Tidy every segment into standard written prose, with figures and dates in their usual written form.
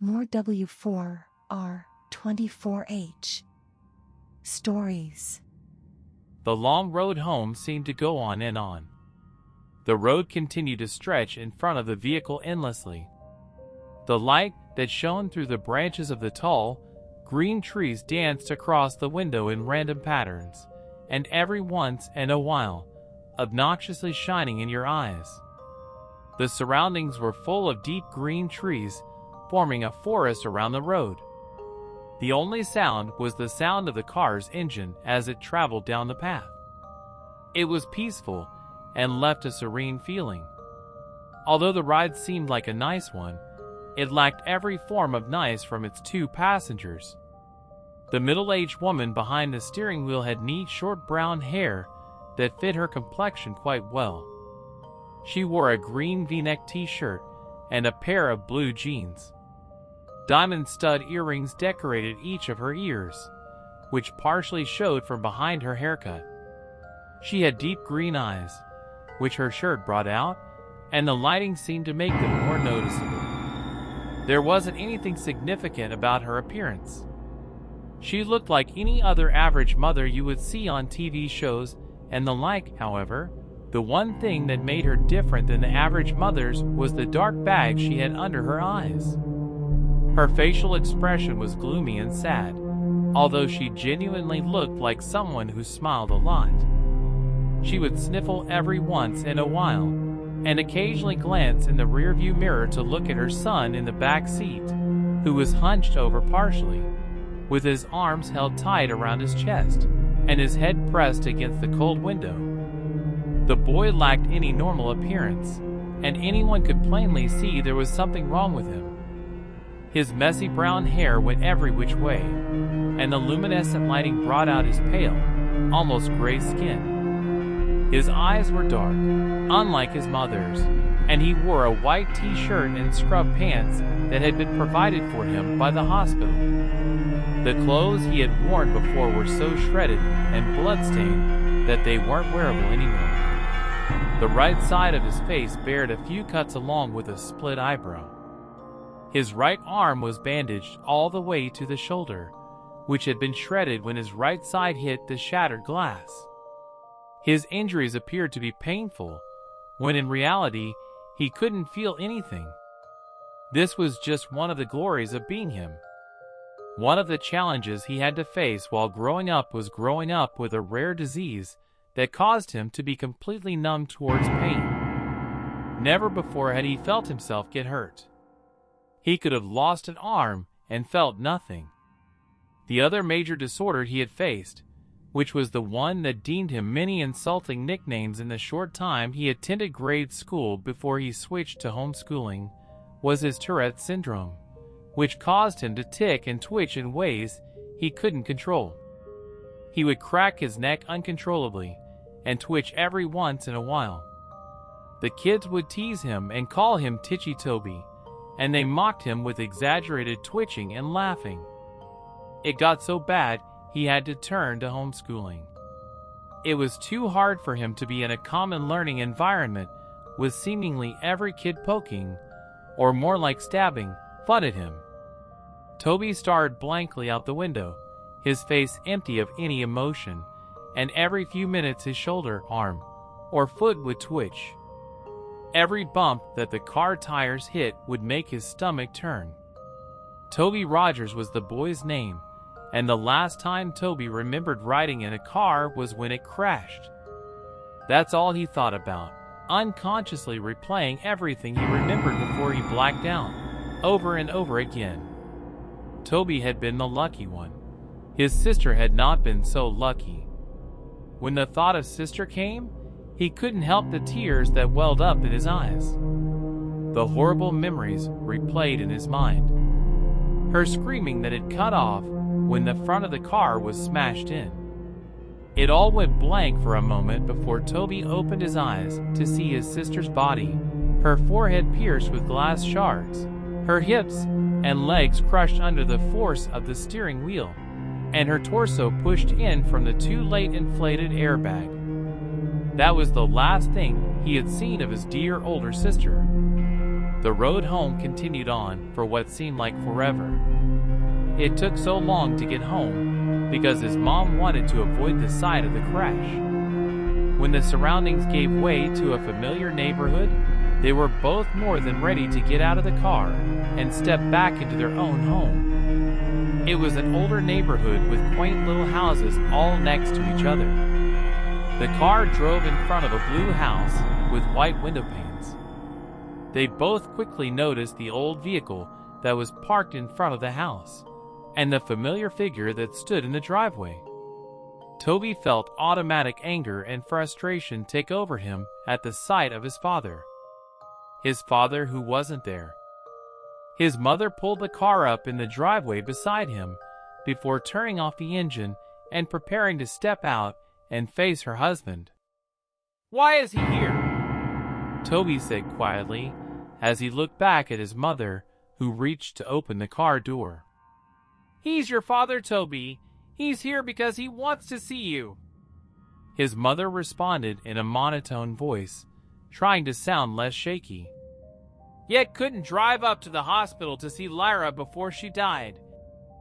More W4R24H. Stories. The long road home seemed to go on and on. The road continued to stretch in front of the vehicle endlessly. The light that shone through the branches of the tall, green trees danced across the window in random patterns, and every once in a while, obnoxiously shining in your eyes. The surroundings were full of deep green trees, forming a forest around the road. The only sound was the sound of the car's engine as it traveled down the path. It was peaceful and left a serene feeling. Although the ride seemed like a nice one, it lacked every form of nice from its two passengers. The middle-aged woman behind the steering wheel had neat short brown hair that fit her complexion quite well. She wore a green V-neck t-shirt and a pair of blue jeans. Diamond stud earrings decorated each of her ears, which partially showed from behind her haircut. She had deep green eyes, which her shirt brought out, and the lighting seemed to make them more noticeable. There wasn't anything significant about her appearance. She looked like any other average mother you would see on TV shows and the like. However, the one thing that made her different than the average mothers was the dark bag she had under her eyes. Her facial expression was gloomy and sad, although she genuinely looked like someone who smiled a lot. She would sniffle every once in a while, and occasionally glance in the rearview mirror to look at her son in the back seat, who was hunched over partially, with his arms held tight around his chest, and his head pressed against the cold window. The boy lacked any normal appearance, and anyone could plainly see there was something wrong with him. His messy brown hair went every which way, and the luminescent lighting brought out his pale, almost gray skin. His eyes were dark, unlike his mother's, and he wore a white t-shirt and scrub pants that had been provided for him by the hospital. The clothes he had worn before were so shredded and bloodstained that they weren't wearable anymore. The right side of his face bared a few cuts along with a split eyebrow. His right arm was bandaged all the way to the shoulder, which had been shredded when his right side hit the shattered glass. His injuries appeared to be painful, when in reality, he couldn't feel anything. This was just one of the glories of being him. One of the challenges he had to face while growing up was growing up with a rare disease that caused him to be completely numb towards pain. Never before had he felt himself get hurt. He could have lost an arm and felt nothing. The other major disorder he had faced, which was the one that deemed him many insulting nicknames in the short time he attended grade school before he switched to homeschooling, was his Tourette syndrome, which caused him to tick and twitch in ways he couldn't control. He would crack his neck uncontrollably and twitch every once in a while. The kids would tease him and call him Ticci Toby, and they mocked him with exaggerated twitching and laughing. It got so bad he had to turn to homeschooling. It was too hard for him to be in a common learning environment with seemingly every kid poking, or more like stabbing, fun at him. Toby stared blankly out the window, his face empty of any emotion, and every few minutes his shoulder, arm, or foot would twitch. Every bump that the car tires hit would make his stomach turn. Toby Rogers was the boy's name, and the last time Toby remembered riding in a car was when it crashed. That's all he thought about, unconsciously replaying everything he remembered before he blacked out, over and over again. Toby had been the lucky one. His sister had not been so lucky. When the thought of sister came, he couldn't help the tears that welled up in his eyes. The horrible memories replayed in his mind. Her screaming that had cut off when the front of the car was smashed in. It all went blank for a moment before Toby opened his eyes to see his sister's body, her forehead pierced with glass shards, her hips and legs crushed under the force of the steering wheel, and her torso pushed in from the too late inflated airbag. That was the last thing he had seen of his dear older sister. The road home continued on for what seemed like forever. It took so long to get home because his mom wanted to avoid the sight of the crash. When the surroundings gave way to a familiar neighborhood, they were both more than ready to get out of the car and step back into their own home. It was an older neighborhood with quaint little houses all next to each other. The car drove in front of a blue house with white window panes. They both quickly noticed the old vehicle that was parked in front of the house and the familiar figure that stood in the driveway. Toby felt automatic anger and frustration take over him at the sight of his father. His father who wasn't there. His mother pulled the car up in the driveway beside him before turning off the engine and preparing to step out and face her husband. "Why is he here?" Toby said quietly as he looked back at his mother, who reached to open the car door. "He's your father, Toby. He's here because he wants to see you." His mother responded in a monotone voice, trying to sound less shaky. "Yet couldn't drive up to the hospital to see Lyra before she died."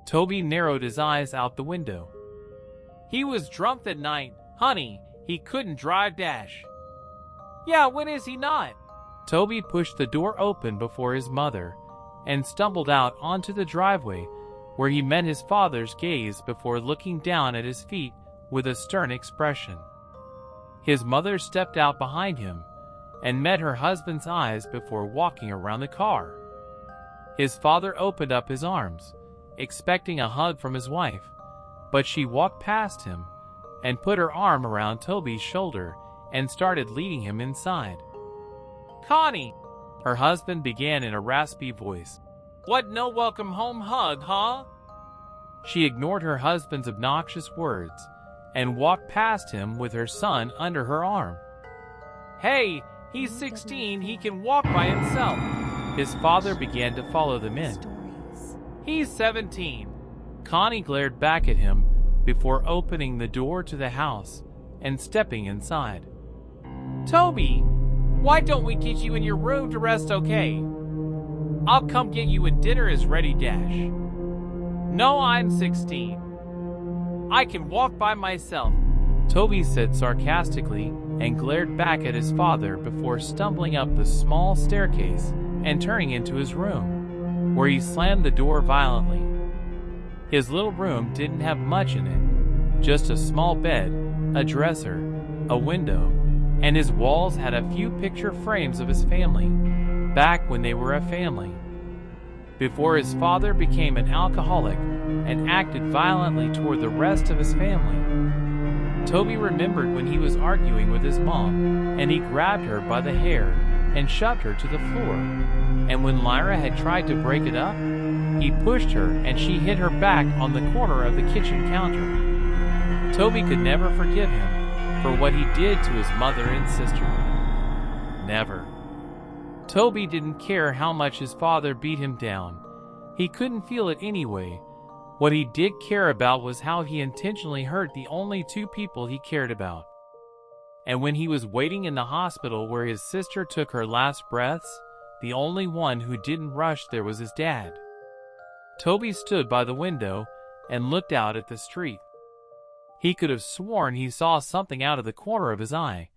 Toby narrowed his eyes out the window. "He was drunk that night, honey. He couldn't drive dash." "Yeah, when is he not?" Toby pushed the door open before his mother and stumbled out onto the driveway, where he met his father's gaze before looking down at his feet with a stern expression. His mother stepped out behind him and met her husband's eyes before walking around the car. His father opened up his arms, expecting a hug from his wife, but she walked past him and put her arm around Toby's shoulder and started leading him inside. "Connie," her husband began in a raspy voice. "What no welcome home hug, huh?" She ignored her husband's obnoxious words and walked past him with her son under her arm. "Hey, he's 16, he can walk by himself." His father began to follow them in. "He's 17. Connie glared back at him before opening the door to the house and stepping inside. "Toby, why don't we get you in your room to rest, okay? I'll come get you when dinner is ready, Dash." "No, I'm 16. I can walk by myself," Toby said sarcastically and glared back at his father before stumbling up the small staircase and turning into his room, where he slammed the door violently. His little room didn't have much in it, just a small bed, a dresser, a window, and his walls had a few picture frames of his family, back when they were a family. Before his father became an alcoholic and acted violently toward the rest of his family. Toby remembered when he was arguing with his mom, and he grabbed her by the hair and shoved her to the floor. And when Lyra had tried to break it up, he pushed her and she hit her back on the corner of the kitchen counter. Toby could never forgive him for what he did to his mother and sister. Never. Toby didn't care how much his father beat him down. He couldn't feel it anyway. What he did care about was how he intentionally hurt the only two people he cared about. And when he was waiting in the hospital where his sister took her last breaths, the only one who didn't rush there was his dad. Toby stood by the window and looked out at the street. He could have sworn he saw something out of the corner of his eye,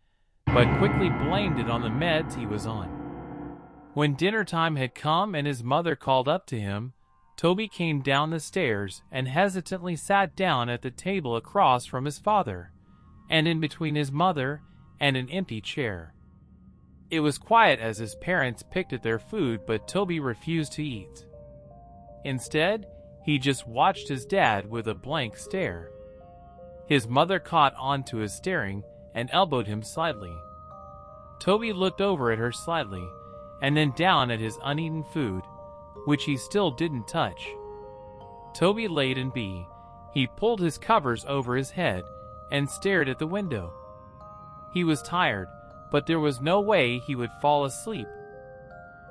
but quickly blamed it on the meds he was on. When dinner time had come and his mother called up to him, Toby came down the stairs and hesitantly sat down at the table across from his father, and in between his mother and an empty chair. It was quiet as his parents picked at their food, but Toby refused to eat. Instead, he just watched his dad with a blank stare. His mother caught on to his staring and elbowed him slightly. Toby looked over at her slightly, and then down at his uneaten food, which he still didn't touch. Toby laid in B. He pulled his covers over his head and stared at the window. He was tired, but there was no way he would fall asleep.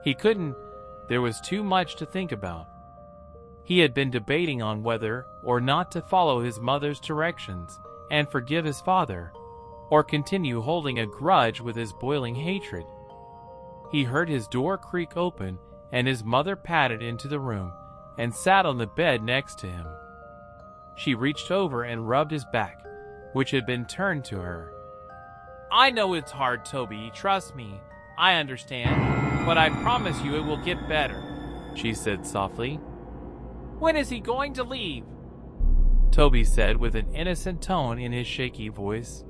He couldn't. There was too much to think about. He had been debating on whether or not to follow his mother's directions and forgive his father, or continue holding a grudge with his boiling hatred. He heard his door creak open, and his mother padded into the room and sat on the bed next to him. She reached over and rubbed his back, which had been turned to her. "I know it's hard, Toby, trust me. I understand, but I promise you it will get better," she said softly. "When is he going to leave?" Toby said with an innocent tone in his shaky voice.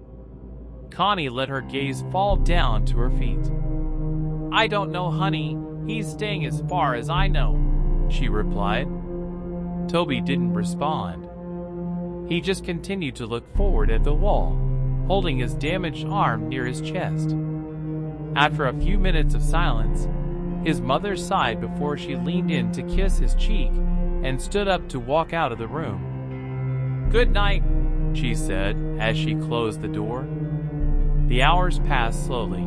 Connie let her gaze fall down to her feet. "I don't know, honey. He's staying as far as I know," she replied. Toby didn't respond. He just continued to look forward at the wall, holding his damaged arm near his chest. After a few minutes of silence, his mother sighed before she leaned in to kiss his cheek and stood up to walk out of the room. "Good night," she said as she closed the door. The hours passed slowly,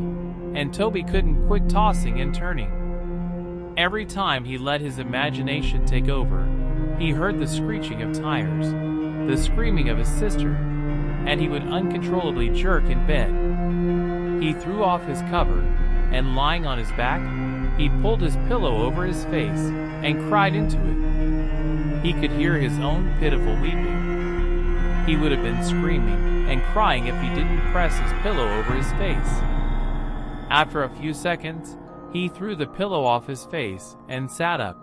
and Toby couldn't quit tossing and turning. Every time he let his imagination take over, he heard the screeching of tires, the screaming of his sister, and he would uncontrollably jerk in bed. He threw off his cover, and lying on his back, he pulled his pillow over his face and cried into it. He could hear his own pitiful weeping. He would have been screaming and crying if he didn't press his pillow over his face. After a few seconds, he threw the pillow off his face and sat up,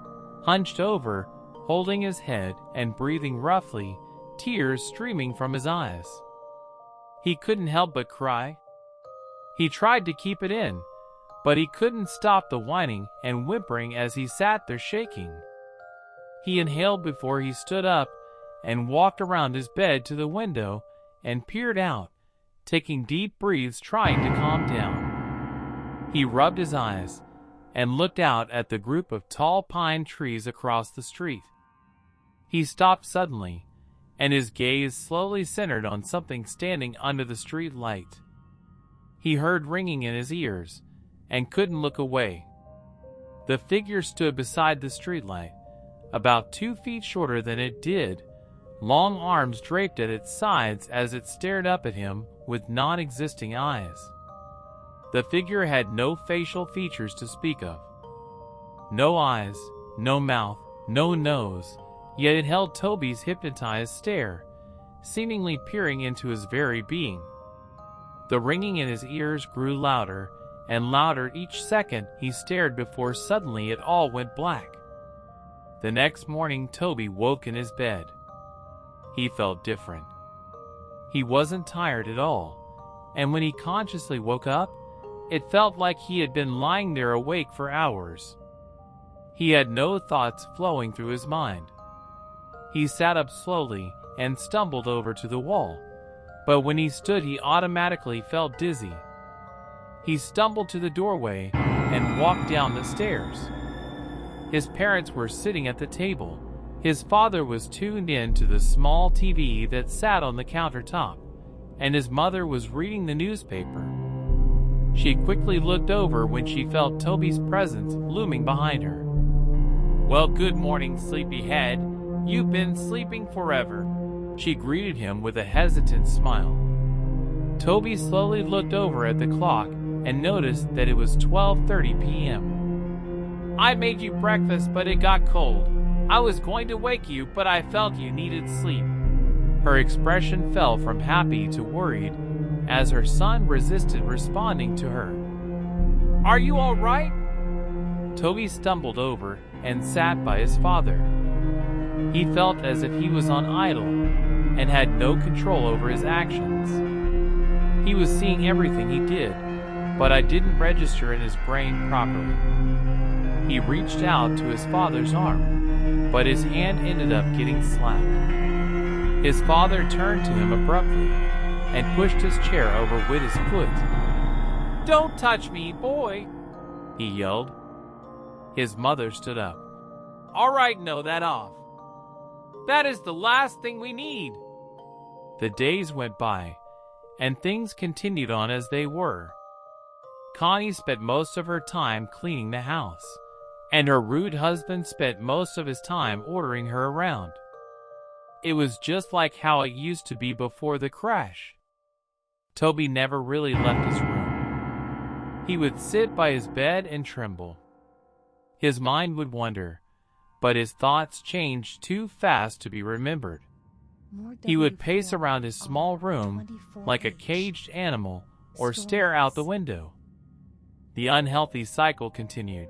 hunched over, holding his head and breathing roughly, tears streaming from his eyes. He couldn't help but cry. He tried to keep it in, but he couldn't stop the whining and whimpering as he sat there shaking. He inhaled before he stood up and walked around his bed to the window and peered out, taking deep breaths trying to calm down. He rubbed his eyes and looked out at the group of tall pine trees across the street. He stopped suddenly, and his gaze slowly centered on something standing under the street light. He heard ringing in his ears and couldn't look away. The figure stood beside the streetlight, about 2 feet shorter than it did, long arms draped at its sides as it stared up at him with non-existing eyes. The figure had no facial features to speak of. No eyes, no mouth, no nose, yet it held Toby's hypnotized stare, seemingly peering into his very being. The ringing in his ears grew louder and louder each second he stared before suddenly it all went black. The next morning Toby woke in his bed. He felt different. He wasn't tired at all, and when he consciously woke up, it felt like he had been lying there awake for hours. He had no thoughts flowing through his mind. He sat up slowly and stumbled over to the wall, but when he stood he automatically felt dizzy. He stumbled to the doorway and walked down the stairs. His parents were sitting at the table. His father was tuned in to the small TV that sat on the countertop, and his mother was reading the newspaper. She quickly looked over when she felt Toby's presence looming behind her. "Well, good morning, sleepyhead. You've been sleeping forever," she greeted him with a hesitant smile. Toby slowly looked over at the clock and noticed that it was 12:30 p.m. "I made you breakfast, but it got cold. I was going to wake you, but I felt you needed sleep." Her expression fell from happy to worried as her son resisted responding to her. "Are you all right?" Toby stumbled over and sat by his father. He felt as if he was on idle and had no control over his actions. He was seeing everything he did, but it didn't register in his brain properly. He reached out to his father's arm, but his hand ended up getting slapped. His father turned to him abruptly and pushed his chair over with his foot. "Don't touch me, boy," he yelled. His mother stood up. "All right, know that off. That is the last thing we need." The days went by, and things continued on as they were. Connie spent most of her time cleaning the house, and her rude husband spent most of his time ordering her around. It was just like how it used to be before the crash. Toby never really left his room. He would sit by his bed and tremble. His mind would wander, but his thoughts changed too fast to be remembered. He would pace around his small room like a caged animal or stare out the window. The unhealthy cycle continued.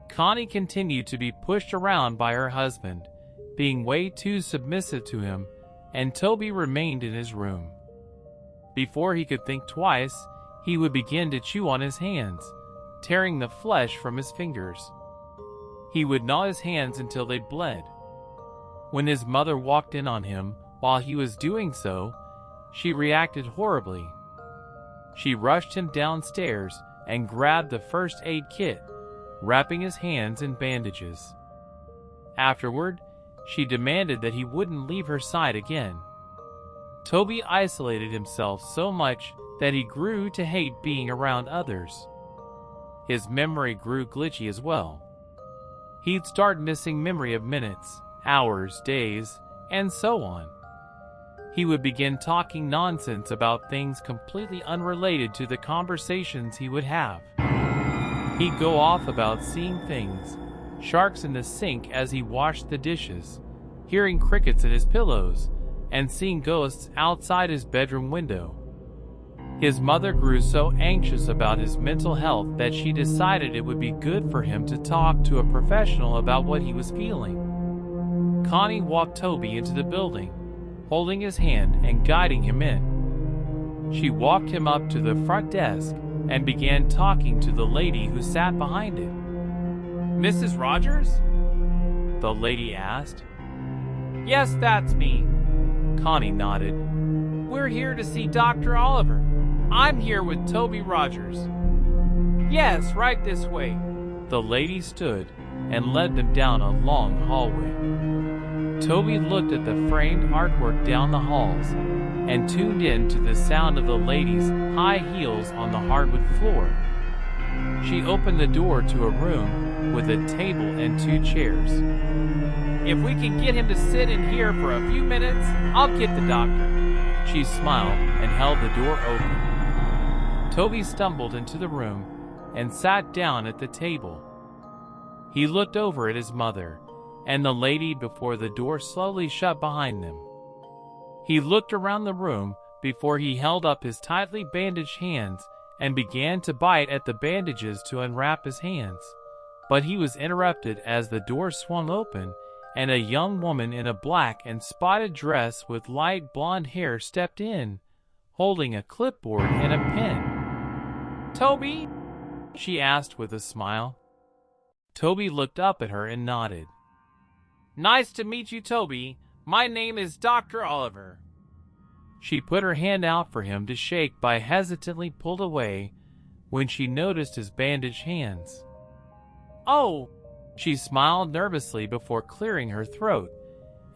Connie continued to be pushed around by her husband, being way too submissive to him, and Toby remained in his room. Before he could think twice, he would begin to chew on his hands, tearing the flesh from his fingers. He would gnaw his hands until they bled. When his mother walked in on him while he was doing so, she reacted horribly. She rushed him downstairs and grabbed the first aid kit, wrapping his hands in bandages. Afterward, she demanded that he wouldn't leave her side again. Toby isolated himself so much that he grew to hate being around others. His memory grew glitchy as well. He'd start missing memory of minutes, hours, days, and so on. He would begin talking nonsense about things completely unrelated to the conversations he would have. He'd go off about seeing things, sharks in the sink as he washed the dishes, hearing crickets in his pillows, and seeing ghosts outside his bedroom window. His mother grew so anxious about his mental health that she decided it would be good for him to talk to a professional about what he was feeling. Connie walked Toby into the building, holding his hand and guiding him in. She walked him up to the front desk and began talking to the lady who sat behind it. "Mrs. Rogers?" the lady asked. "Yes, that's me." Connie nodded. "We're here to see Dr. Oliver. I'm here with Toby Rogers." "Yes, right this way." The lady stood and led them down a long hallway. Toby looked at the framed artwork down the halls and tuned in to the sound of the lady's high heels on the hardwood floor. She opened the door to a room with a table and 2 chairs. "If we can get him to sit in here for a few minutes, I'll get the doctor." She smiled and held the door open. Toby stumbled into the room and sat down at the table. He looked over at his mother and the lady before the door slowly shut behind them. He looked around the room before he held up his tightly bandaged hands and began to bite at the bandages to unwrap his hands. But he was interrupted as the door swung open and a young woman in a black and spotted dress with light blonde hair stepped in, holding a clipboard and a pen. "Toby?" she asked with a smile. Toby looked up at her and nodded. "Nice to meet you, Toby. My name is Dr. Oliver." She put her hand out for him to shake but hesitantly pulled away when she noticed his bandaged hands. "Oh!" She smiled nervously before clearing her throat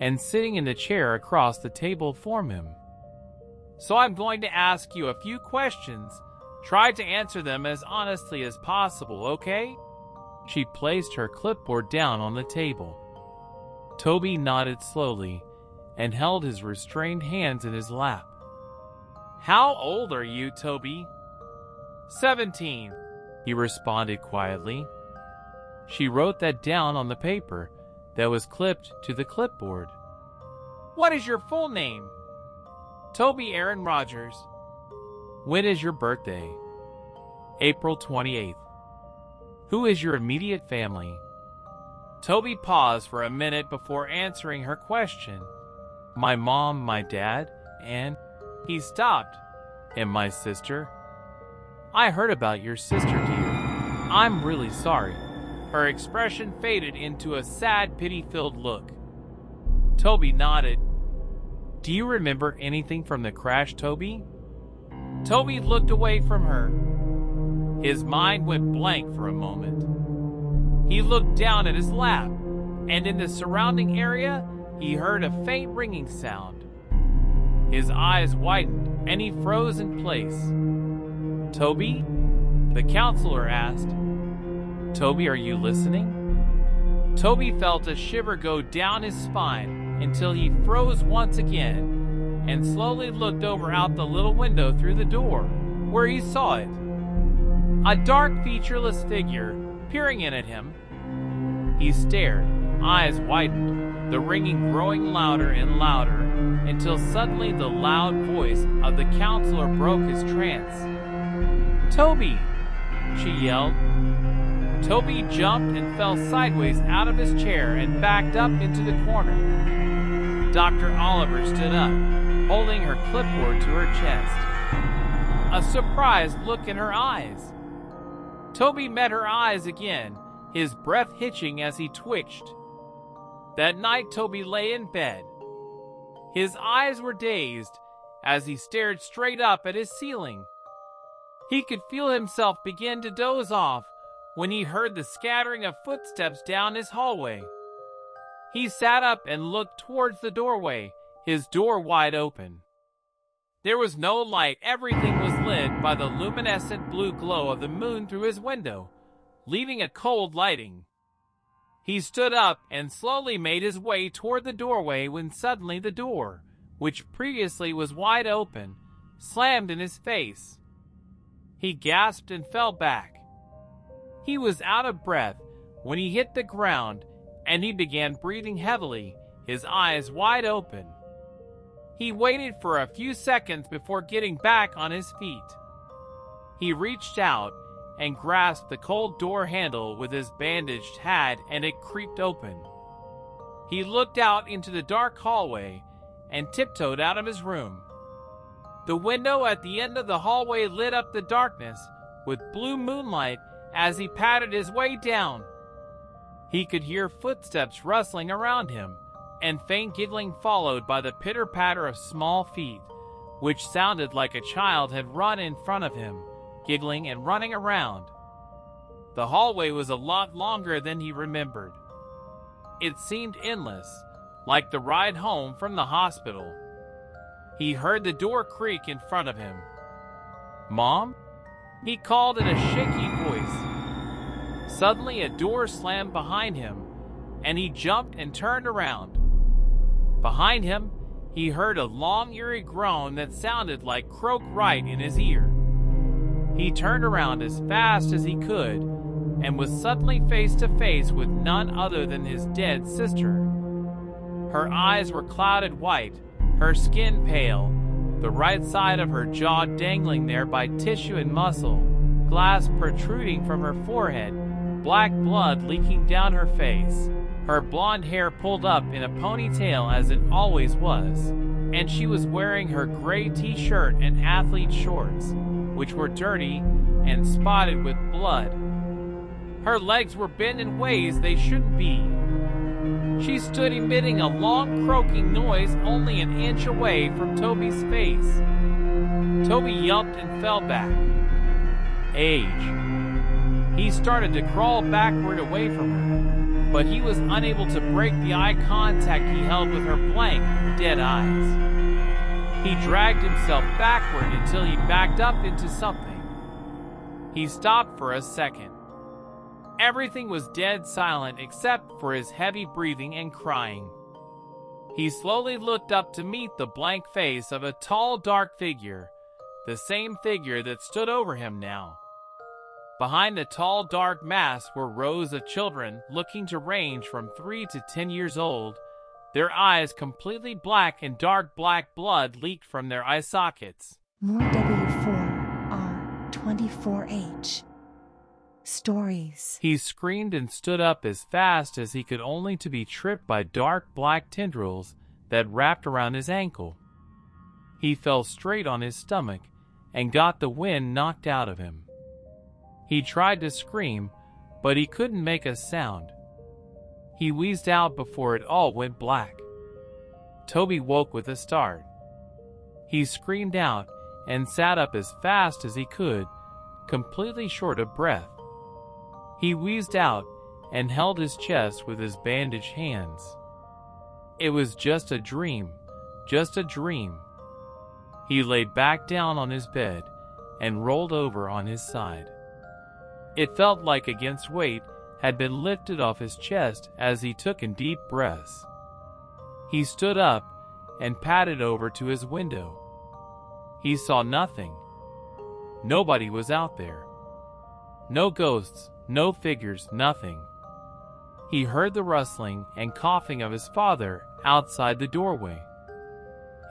and sitting in the chair across the table from him. "So I'm going to ask you a few questions. Try to answer them as honestly as possible, okay?" She placed her clipboard down on the table. Toby nodded slowly and held his restrained hands in his lap. "How old are you, Toby?" 17, he responded quietly. She wrote that down on the paper that was clipped to the clipboard. "What is your full name?" "Toby Aaron Rogers." "When is your birthday?" "April 28th. "Who is your immediate family?" Toby paused for a minute before answering her question. "My mom, my dad, and..." He stopped. "And my sister?" "I heard about your sister, dear. I'm really sorry." Her expression faded into a sad, pity-filled look. Toby nodded. "Do you remember anything from the crash, Toby?" Toby looked away from her. His mind went blank for a moment. He looked down at his lap, and in the surrounding area, he heard a faint ringing sound. His eyes widened, and he froze in place. "Toby?" the counselor asked. "Toby, are you listening?" Toby felt a shiver go down his spine until he froze once again and slowly looked over out the little window through the door, where he saw it. a dark, featureless figure peering in at him. He stared, eyes widened, the ringing growing louder and louder, until suddenly the loud voice of the counselor broke his trance. "Toby!" she yelled. Toby jumped and fell sideways out of his chair and backed up into the corner. Dr. Oliver stood up, holding her clipboard to her chest, a surprised look in her eyes. Toby met her eyes again, his breath hitching as he twitched. That night Toby lay in bed. His eyes were dazed as he stared straight up at his ceiling. He could feel himself begin to doze off when he heard the scattering of footsteps down his hallway. He sat up and looked towards the doorway, his door wide open. There was no light. Everything was lit by the luminescent blue glow of the moon through his window, leaving a cold lighting. He stood up and slowly made his way toward the doorway when suddenly the door, which previously was wide open, slammed in his face. He gasped and fell back. He was out of breath when he hit the ground, and he began breathing heavily, his eyes wide open. He waited for a few seconds before getting back on his feet. He reached out and grasped the cold door handle with his bandaged hand, and it creaked open. He looked out into the dark hallway and tiptoed out of his room. The window at the end of the hallway lit up the darkness with blue moonlight as he padded his way down. He could hear footsteps rustling around him, and faint giggling followed by the pitter-patter of small feet, which sounded like a child had run in front of him, giggling and running around. The hallway was a lot longer than he remembered. It seemed endless, like the ride home from the hospital. He heard the door creak in front of him. "Mom?" he called in a shaky voice. Suddenly a door slammed behind him, and he jumped and turned around. Behind him, he heard a long, eerie groan that sounded like croak right in his ear. He turned around as fast as he could, and was suddenly face to face with none other than his dead sister. Her eyes were clouded white, her skin pale, the right side of her jaw dangling there by tissue and muscle, glass protruding from her forehead, black blood leaking down her face, her blonde hair pulled up in a ponytail as it always was, and she was wearing her gray t-shirt and athlete shorts, which were dirty and spotted with blood. Her legs were bent in ways they shouldn't be. She stood emitting a long croaking noise only an inch away from Toby's face. Toby yelped and fell back. Age. He started to crawl backward away from her, but he was unable to break the eye contact he held with her blank, dead eyes. He dragged himself backward until he backed up into something. He stopped for a second. Everything was dead silent except for his heavy breathing and crying. He slowly looked up to meet the blank face of a tall, dark figure, the same figure that stood over him now. Behind the tall, dark mask were rows of children looking to range from 3 to 10 years old, their eyes completely black, and dark black blood leaked from their eye sockets. More W4R24H stories. He screamed and stood up as fast as he could, only to be tripped by dark black tendrils that wrapped around his ankle. He fell straight on his stomach and got the wind knocked out of him. He tried to scream, but he couldn't make a sound. He wheezed out before it all went black. Toby woke with a start. He screamed out and sat up as fast as he could, completely short of breath. He wheezed out and held his chest with his bandaged hands. It was just a dream, just a dream. He laid back down on his bed and rolled over on his side. It felt like a against weight had been lifted off his chest as he took in deep breaths. He stood up and padded over to his window. He saw nothing. Nobody was out there. No ghosts, no figures, nothing. He heard the rustling and coughing of his father outside the doorway.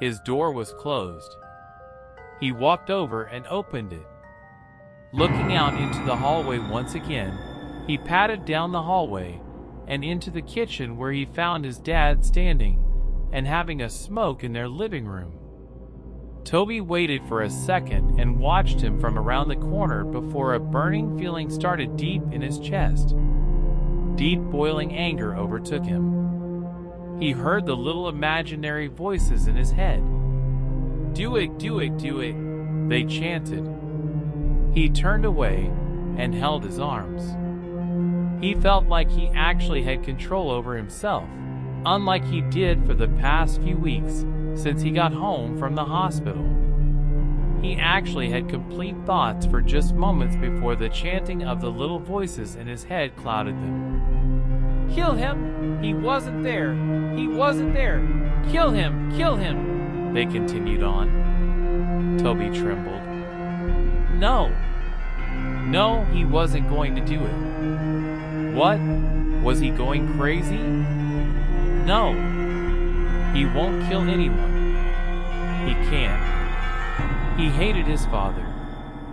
His door was closed. He walked over and opened it. Looking out into the hallway once again, he padded down the hallway and into the kitchen, where he found his dad standing and having a smoke in their living room. Toby waited for a second and watched him from around the corner before a burning feeling started deep in his chest. Deep boiling anger overtook him. He heard the little imaginary voices in his head. "Do it, do it, do it," they chanted. He turned away and held his arms. He felt like he actually had control over himself, unlike he did for the past few weeks since he got home from the hospital. He actually had complete thoughts for just moments before the chanting of the little voices in his head clouded them. "Kill him! He wasn't there! He wasn't there! Kill him! Kill him!" they continued on. Toby trembled. No! No, he wasn't going to do it. What? Was he going crazy? No. He won't kill anyone. He can't. He hated his father,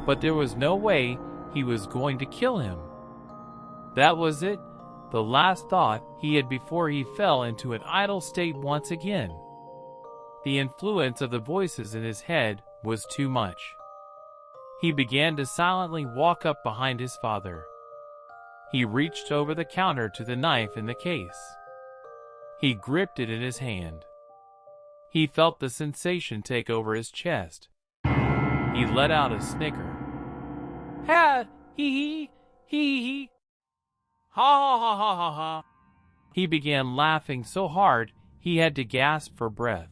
but there was no way he was going to kill him. That was it, the last thought he had before he fell into an idle state once again. The influence of the voices in his head was too much. He began to silently walk up behind his father. He reached over the counter to the knife in the case. He gripped it in his hand. He felt the sensation take over his chest. He let out a snicker. "Ha! Hee! Hee! Ha ha ha ha ha ha!" He began laughing so hard he had to gasp for breath.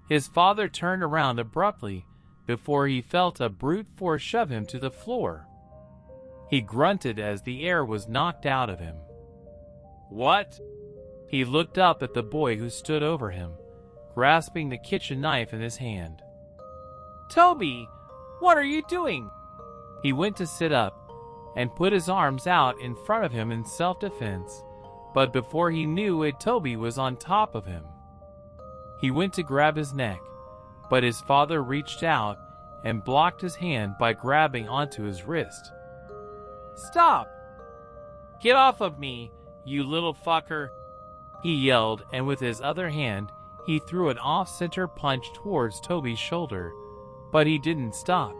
His father turned around abruptly before he felt a brute force shove him to the floor. He grunted as the air was knocked out of him. "What?" He looked up at the boy who stood over him, grasping the kitchen knife in his hand. "Toby, what are you doing?" He went to sit up and put his arms out in front of him in self-defense, but before he knew it, Toby was on top of him. He went to grab his neck, but his father reached out and blocked his hand by grabbing onto his wrist. "Stop! Get off of me, you little fucker!" he yelled, and with his other hand, he threw an off-center punch towards Toby's shoulder, but he didn't stop.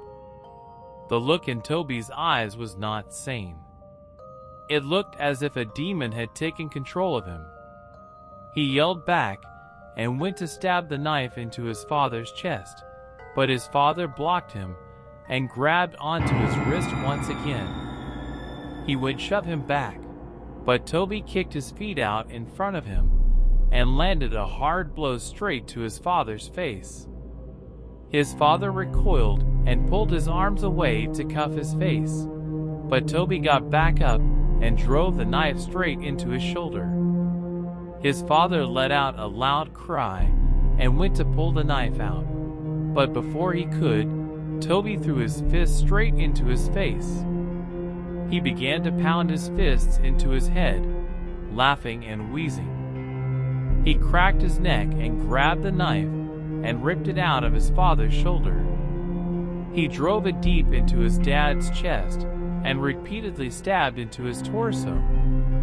The look in Toby's eyes was not sane. It looked as if a demon had taken control of him. He yelled back and went to stab the knife into his father's chest, but his father blocked him and grabbed onto his wrist once again. He would shove him back, but Toby kicked his feet out in front of him and landed a hard blow straight to his father's face. His father recoiled and pulled his arms away to cuff his face, but Toby got back up and drove the knife straight into his shoulder. His father let out a loud cry and went to pull the knife out, but before he could, Toby threw his fist straight into his face. He began to pound his fists into his head, laughing and wheezing. He cracked his neck and grabbed the knife and ripped it out of his father's shoulder. He drove it deep into his dad's chest and repeatedly stabbed into his torso,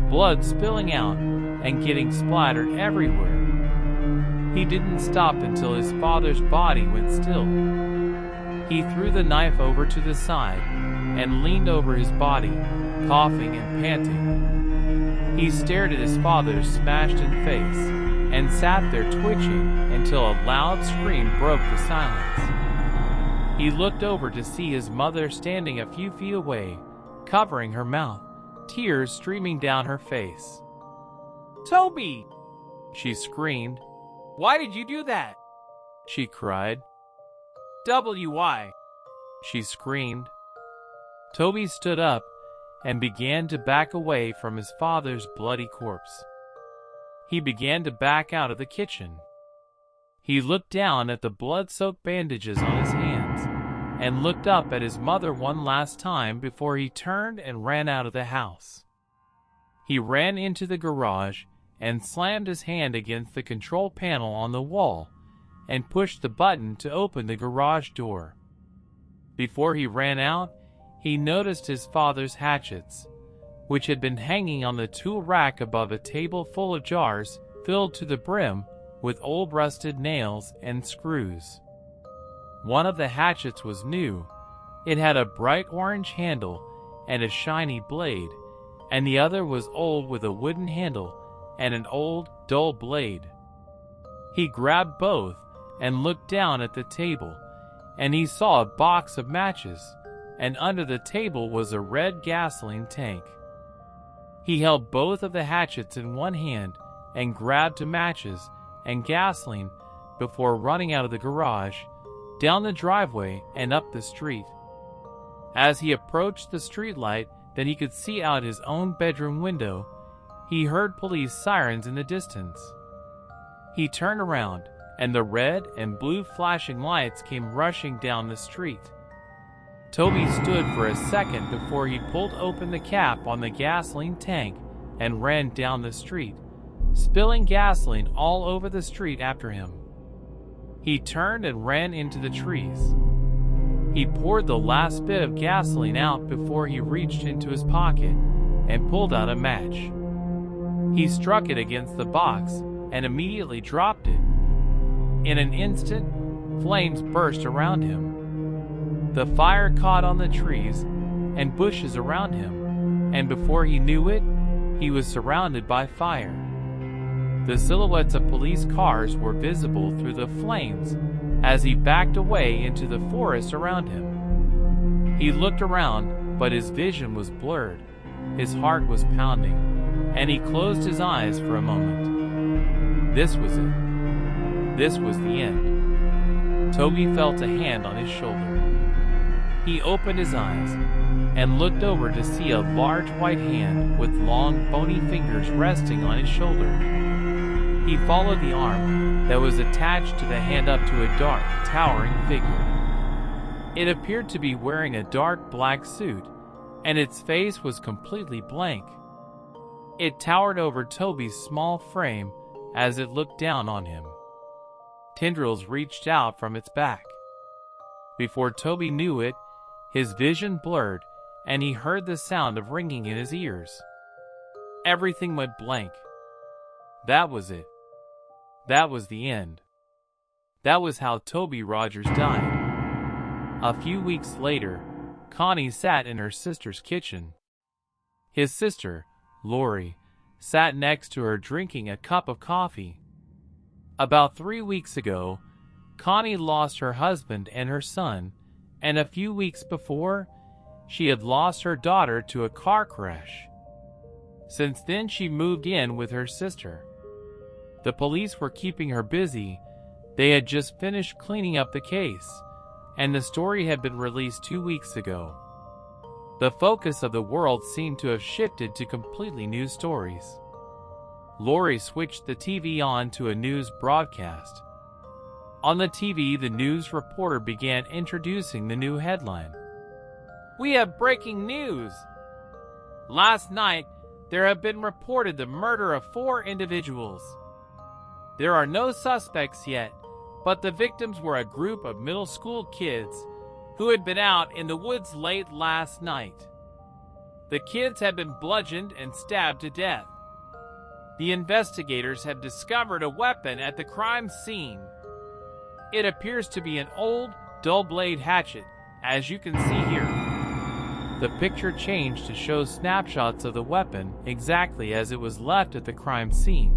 blood spilling out and getting splattered everywhere. He didn't stop until his father's body went still. He threw the knife over to the side and leaned over his body, coughing and panting. He stared at his father's smashed-in face and sat there twitching until a loud scream broke the silence. He looked over to see his mother standing a few feet away, covering her mouth, tears streaming down her face. "Toby!" she screamed. "Why did you do that?" she cried. "Why?" she screamed. Toby stood up and began to back away from his father's bloody corpse. He began to back out of the kitchen. He looked down at the blood-soaked bandages on his hands and looked up at his mother one last time before he turned and ran out of the house. He ran into the garage and slammed his hand against the control panel on the wall and pushed the button to open the garage door. Before he ran out, he noticed his father's hatchets, which had been hanging on the tool rack above a table full of jars filled to the brim with old rusted nails and screws. One of the hatchets was new. It had a bright orange handle and a shiny blade, and the other was old with a wooden handle and an old, dull blade. He grabbed both and looked down at the table, and he saw a box of matches, and under the table was a red gasoline tank. He held both of the hatchets in one hand and grabbed the matches and gasoline before running out of the garage, down the driveway and up the street. As he approached the streetlight that he could see out his own bedroom window, he heard police sirens in the distance. He turned around, and the red and blue flashing lights came rushing down the street. Toby stood for a second before he pulled open the cap on the gasoline tank and ran down the street, spilling gasoline all over the street after him. He turned and ran into the trees. He poured the last bit of gasoline out before he reached into his pocket and pulled out a match. He struck it against the box and immediately dropped it. In an instant, flames burst around him. The fire caught on the trees and bushes around him, and before he knew it, he was surrounded by fire. The silhouettes of police cars were visible through the flames as he backed away into the forest around him. He looked around, but his vision was blurred. His heart was pounding, and he closed his eyes for a moment. This was it. This was the end. Toby felt a hand on his shoulder. He opened his eyes and looked over to see a large white hand with long, bony fingers resting on his shoulder. He followed the arm that was attached to the hand up to a dark, towering figure. It appeared to be wearing a dark black suit, and its face was completely blank. It towered over Toby's small frame as it looked down on him. Tendrils reached out from its back. Before Toby knew it, his vision blurred, and he heard the sound of ringing in his ears. Everything went blank. That was it. That was the end. That was how Toby Rogers died. A few weeks later, Connie sat in her sister's kitchen. His sister, Lori, sat next to her drinking a cup of coffee. About 3 weeks ago, Connie lost her husband and her son, and a few weeks before, she had lost her daughter to a car crash. Since then, she moved in with her sister. The police were keeping her busy. They had just finished cleaning up the case, and the story had been released 2 weeks ago. The focus of the world seemed to have shifted to completely new stories. Lori switched the TV on to a news broadcast. On the TV, the news reporter began introducing the new headline. "We have breaking news! Last night, there have been reported the murder of 4 individuals. There are no suspects yet, but the victims were a group of middle school kids who had been out in the woods late last night. The kids had been bludgeoned and stabbed to death. The investigators have discovered a weapon at the crime scene. It appears to be an old, dull-blade hatchet, as you can see here." The picture changed to show snapshots of the weapon exactly as it was left at the crime scene.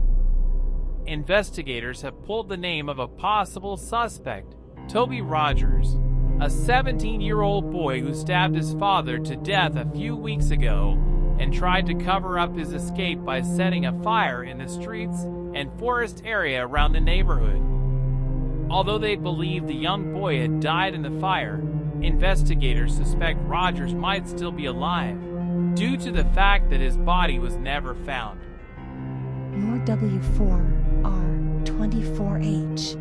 Investigators have pulled the name of a possible suspect, Toby Rogers, a 17-year-old boy who stabbed his father to death a few weeks ago and tried to cover up his escape by setting a fire in the streets and forest area around the neighborhood. Although they believe the young boy had died in the fire, investigators suspect Rogers might still be alive, due to the fact that his body was never found. Your W4R24H